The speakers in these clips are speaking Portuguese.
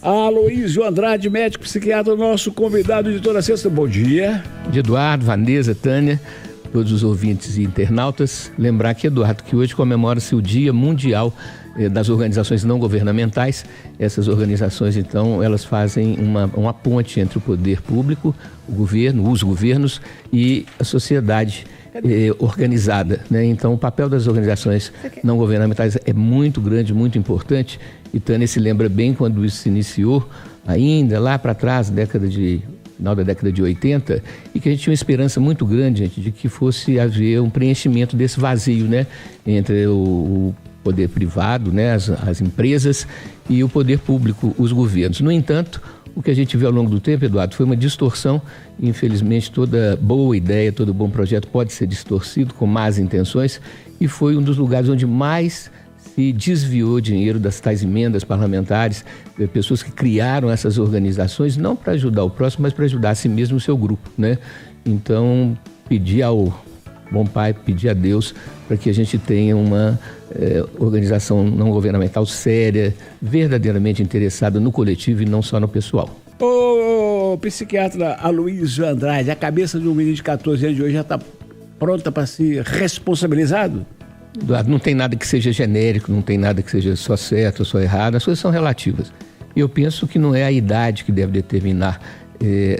Aloísio Andrade, médico psiquiatra, nosso convidado de toda sexta. Bom dia. De Eduardo, Vanessa, Tânia, todos os ouvintes e internautas. Lembrar aqui, Eduardo, que hoje comemora-se o Dia Mundial das Organizações Não Governamentais. Essas organizações, então, elas fazem uma ponte entre o poder público, o governo, os governos e a sociedade organizada, né? Então, o papel das organizações não governamentais é muito grande, muito importante. E Tânia se lembra bem quando isso se iniciou, ainda lá para trás, final da década de 80, e que a gente tinha uma esperança muito grande, gente, de que fosse haver um preenchimento desse vazio, né, entre o poder privado, né, as empresas e o poder público, os governos. No entanto, o que a gente viu ao longo do tempo, Eduardo, foi uma distorção. Infelizmente, toda boa ideia, todo bom projeto pode ser distorcido com más intenções, e foi um dos lugares onde mais se desviou dinheiro das tais emendas parlamentares, pessoas que criaram essas organizações não para ajudar o próximo, mas para ajudar a si mesmo e o seu grupo, né? Então, pedir ao bom pai, pedir a Deus para que a gente tenha uma organização não governamental séria, verdadeiramente interessada no coletivo e não só no pessoal. Ô, psiquiatra Aloísio Andrade, a cabeça de um menino de 14 anos de hoje já está pronta para ser responsabilizado? Eduardo, não tem nada que seja genérico, não tem nada que seja só certo ou só errado, as coisas são relativas. E eu penso que não é a idade que deve determinar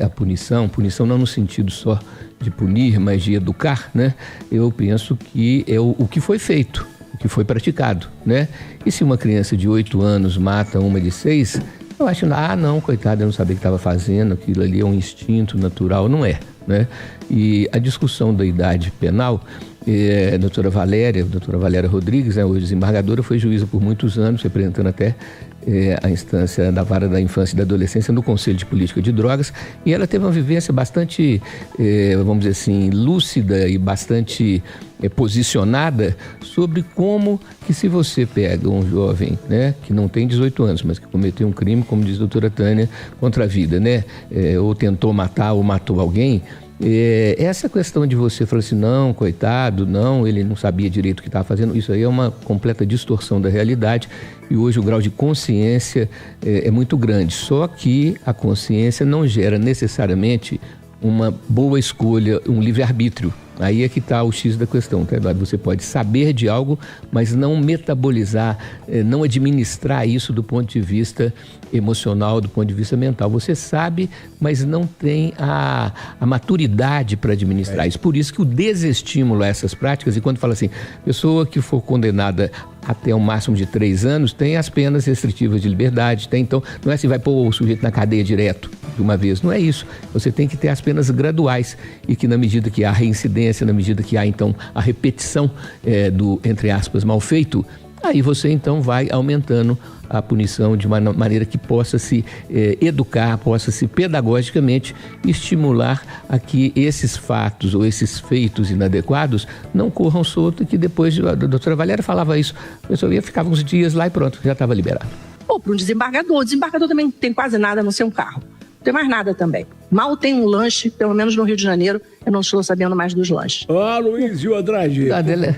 a punição não no sentido só de punir, mas de educar, né? Eu penso que é o que foi feito, o que foi praticado, né? E se uma criança de 8 anos mata uma de 6, eu acho, não, coitada, eu não sabia o que estava fazendo, aquilo ali é um instinto natural, não é, né? E a discussão da idade penal, a doutora Valéria Rodrigues, né, hoje desembargadora, foi juíza por muitos anos, representando até a instância da Vara da Infância e da Adolescência no Conselho de Política de Drogas, e ela teve uma vivência bastante, vamos dizer assim, lúcida e bastante posicionada sobre como que, se você pega um jovem, né, que não tem 18 anos, mas que cometeu um crime, como diz a doutora Tânia, contra a vida, né, ou tentou matar ou matou alguém, essa questão de você falar assim, não, coitado, não, ele não sabia direito o que estava fazendo, isso aí é uma completa distorção da realidade, e hoje o grau de consciência é muito grande, só que a consciência não gera necessariamente uma boa escolha, um livre-arbítrio. Aí é que está o X da questão, tá, Eduardo? Você pode saber de algo, mas não metabolizar, não administrar isso do ponto de vista emocional, do ponto de vista mental. Você sabe, mas não tem a maturidade para administrar isso. Por isso que o desestímulo a essas práticas, e quando fala assim, pessoa que for condenada até um máximo de 3 anos, tem as penas restritivas de liberdade, tem, então, não é assim, vai pôr o sujeito na cadeia direto de uma vez, não é isso. Você tem que ter as penas graduais, e que na medida que há reincidência, na medida que há, então, a repetição do, entre aspas, mal feito, aí você, então, vai aumentando a punição de uma maneira que possa se educar, possa se pedagogicamente estimular a que esses fatos ou esses feitos inadequados não corram solto, e que depois, a doutora Valéria falava isso, a pessoa ia ficar uns dias lá e pronto, já estava liberado. Ou para um desembargador, o desembargador também não tem quase nada a não ser um carro. Não tem mais nada também. Mal tem um lanche, pelo menos no Rio de Janeiro, eu não estou sabendo mais dos lanches. Aloísio Andrade.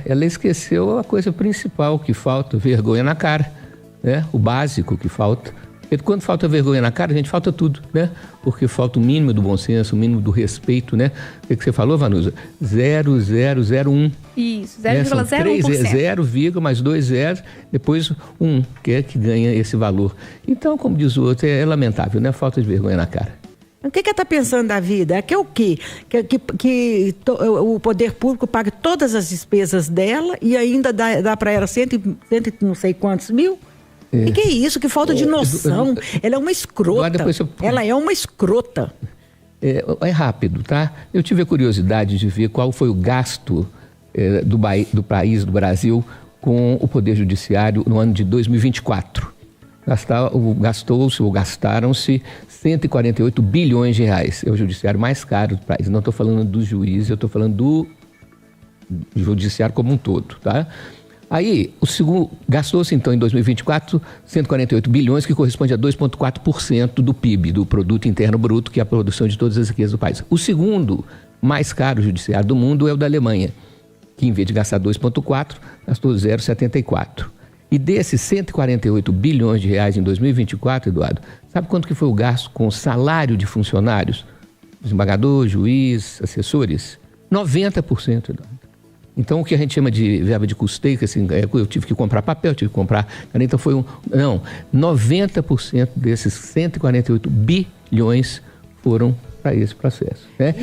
Ela esqueceu a coisa principal que falta, vergonha na cara, né? O básico que falta. Porque quando falta vergonha na cara, a gente falta tudo, né? Porque falta o mínimo do bom senso, o mínimo do respeito, né? O que você falou, Vanusa? 0,001. Isso, 0,01%. 0, mais 2 zeros, depois 1, que é que ganha esse valor. Então, como diz o outro, é lamentável, né? Falta de vergonha na cara. O que ela está pensando da vida? É que é o quê? Que o poder público paga todas as despesas dela e ainda dá para ela cento não sei quantos mil? E que é isso? Que falta de noção. Ela é uma escrota. Ela é uma escrota. É rápido, tá? Eu tive a curiosidade de ver qual foi o gasto do país, do Brasil, com o Poder Judiciário no ano de 2024. Gastaram-se 148 bilhões de reais. É o judiciário mais caro do país. Não estou falando dos juízes, eu estou falando do judiciário como um todo, tá? Aí, gastou-se então em 2024 148 bilhões, que corresponde a 2,4% do PIB, do Produto Interno Bruto, que é a produção de todas as riquezas do país. O segundo mais caro judiciário do mundo é o da Alemanha, que em vez de gastar 2,4%, gastou 0,74%. E desses 148 bilhões de reais em 2024, Eduardo, sabe quanto que foi o gasto com salário de funcionários? Desembargador, juiz, assessores? 90%, Eduardo. Então, o que a gente chama de verba de custeio, que assim, eu tive que comprar papel, tive que comprar... Então, foi 90% desses 148 bilhões foram para esse processo. Né?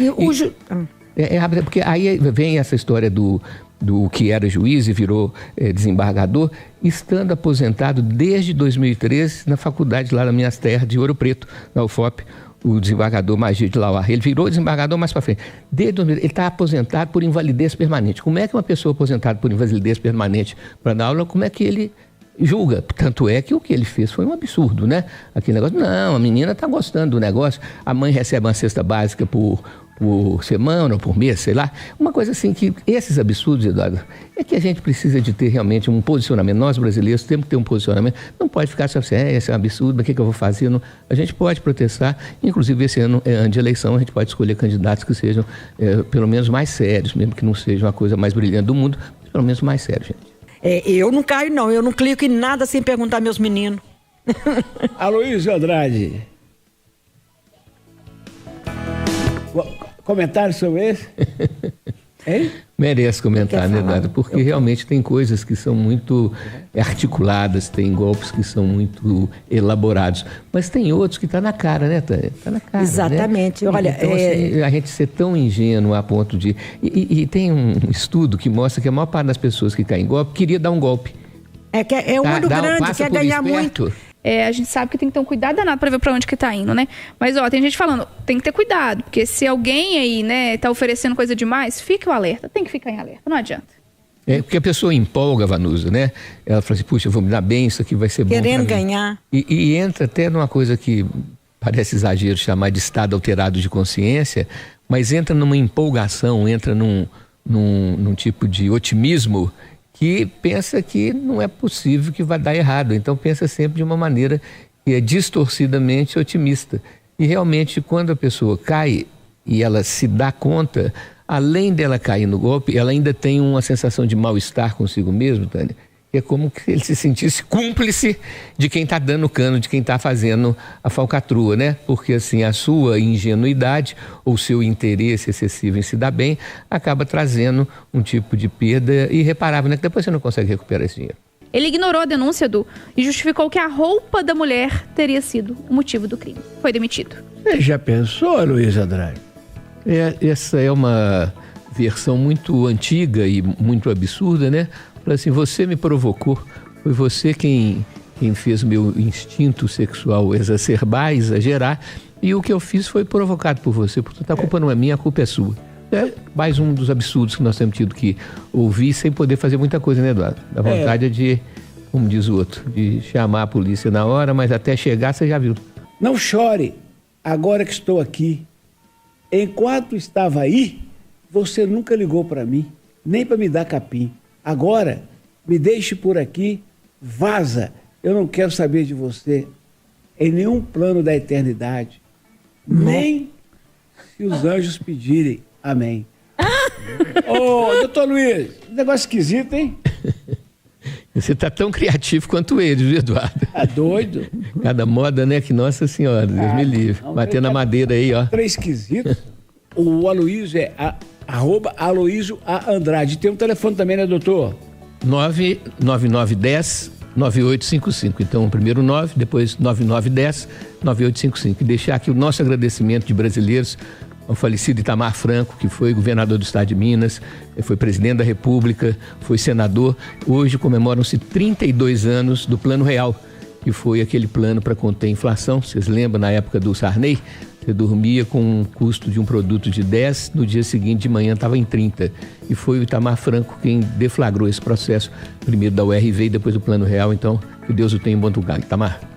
É rápido, porque aí vem essa história do que era juiz e virou desembargador, estando aposentado desde 2013 na faculdade lá nas minhas terras de Ouro Preto, na UFOP, o desembargador Magir de Lauar. Ele virou desembargador mais para frente. Desde 2013, ele está aposentado por invalidez permanente. Como é que uma pessoa aposentada por invalidez permanente para dar aula, como é que ele julga? Tanto é que o que ele fez foi um absurdo, né? Aquele negócio, não, a menina está gostando do negócio, a mãe recebe uma cesta básica por semana ou por mês, sei lá. Uma coisa assim que esses absurdos, Eduardo, é que a gente precisa de ter realmente um posicionamento. Nós brasileiros temos que ter um posicionamento. Não pode ficar só assim, esse é um absurdo, mas o que eu vou fazer? Não. A gente pode protestar. Inclusive, esse ano é ano de eleição, a gente pode escolher candidatos que sejam pelo menos mais sérios, mesmo que não seja uma coisa mais brilhante do mundo, mas pelo menos mais sério, gente. Eu não caio, não. Eu não clico em nada sem perguntar meus meninos. Aloysio Andrade. Comentário sobre esse? Hein? Merece comentar, né, Eduardo? Porque realmente tem coisas que são muito articuladas, tem golpes que são muito elaborados, mas tem outros que está na cara, né, Tânia? Está na cara. Exatamente. Né? Olha, então, assim, a gente ser tão ingênuo a ponto de... E tem um estudo que mostra que a maior parte das pessoas que caem em golpe queria dar um golpe. É o olho grande, quer ganhar muito. A gente sabe que tem que ter um cuidado danado para ver para onde que tá indo, né? Mas, tem gente falando, tem que ter cuidado, porque se alguém aí, né, tá oferecendo coisa demais, fique o alerta, tem que ficar em alerta, não adianta. Porque a pessoa empolga, Vanusa, né? Ela fala assim, puxa, eu vou me dar bem, isso aqui vai ser bom pra mim. Querendo ganhar. E entra até numa coisa que parece exagero chamar de estado alterado de consciência, mas entra numa empolgação, entra num tipo de otimismo que pensa que não é possível, que vai dar errado. Então pensa sempre de uma maneira que é distorcidamente otimista. E realmente quando a pessoa cai e ela se dá conta, além dela cair no golpe, ela ainda tem uma sensação de mal-estar consigo mesmo, Tânia. É como se ele se sentisse cúmplice de quem está dando cano, de quem está fazendo a falcatrua, né? Porque assim, a sua ingenuidade ou seu interesse excessivo em se dar bem acaba trazendo um tipo de perda irreparável, né? Que depois você não consegue recuperar esse dinheiro. Ele ignorou a denúncia e justificou que a roupa da mulher teria sido o motivo do crime. Foi demitido. Você já pensou, Aloysio Andrade? Essa é uma versão muito antiga e muito absurda, né? Assim, você me provocou, foi você quem fez meu instinto sexual exacerbar, exagerar, e o que eu fiz foi provocado por você, portanto a culpa não é minha, a culpa é sua. É mais um dos absurdos que nós temos tido que ouvir sem poder fazer muita coisa, né, Eduardo? A vontade é de, como diz o outro, de chamar a polícia na hora, mas até chegar você já viu. Não chore, agora que estou aqui. Enquanto estava aí, você nunca ligou para mim, nem para me dar capim. Agora, me deixe por aqui, vaza. Eu não quero saber de você em nenhum plano da eternidade. Nem se os anjos pedirem. Amém. Ô, doutor Luiz, negócio esquisito, hein? Você está tão criativo quanto ele, viu, Eduardo? Tá doido? Cada moda, né? Que Nossa Senhora, Deus me livre. Batendo na madeira aí, ó. Três esquisitos. O Aloysio é @Aloysio A. Andrade. Tem um telefone também, né, doutor? 99910-9855. Então, o primeiro 9, depois 9910-9855. E deixar aqui o nosso agradecimento de brasileiros ao falecido Itamar Franco, que foi governador do estado de Minas, foi presidente da República, foi senador. Hoje comemoram-se 32 anos do Plano Real, que foi aquele plano para conter a inflação. Vocês lembram, na época do Sarney? Você dormia com um custo de um produto de 10, no dia seguinte de manhã estava em 30. E foi o Itamar Franco quem deflagrou esse processo, primeiro da URV e depois do Plano Real. Então, que Deus o tenha em bom lugar, Itamar.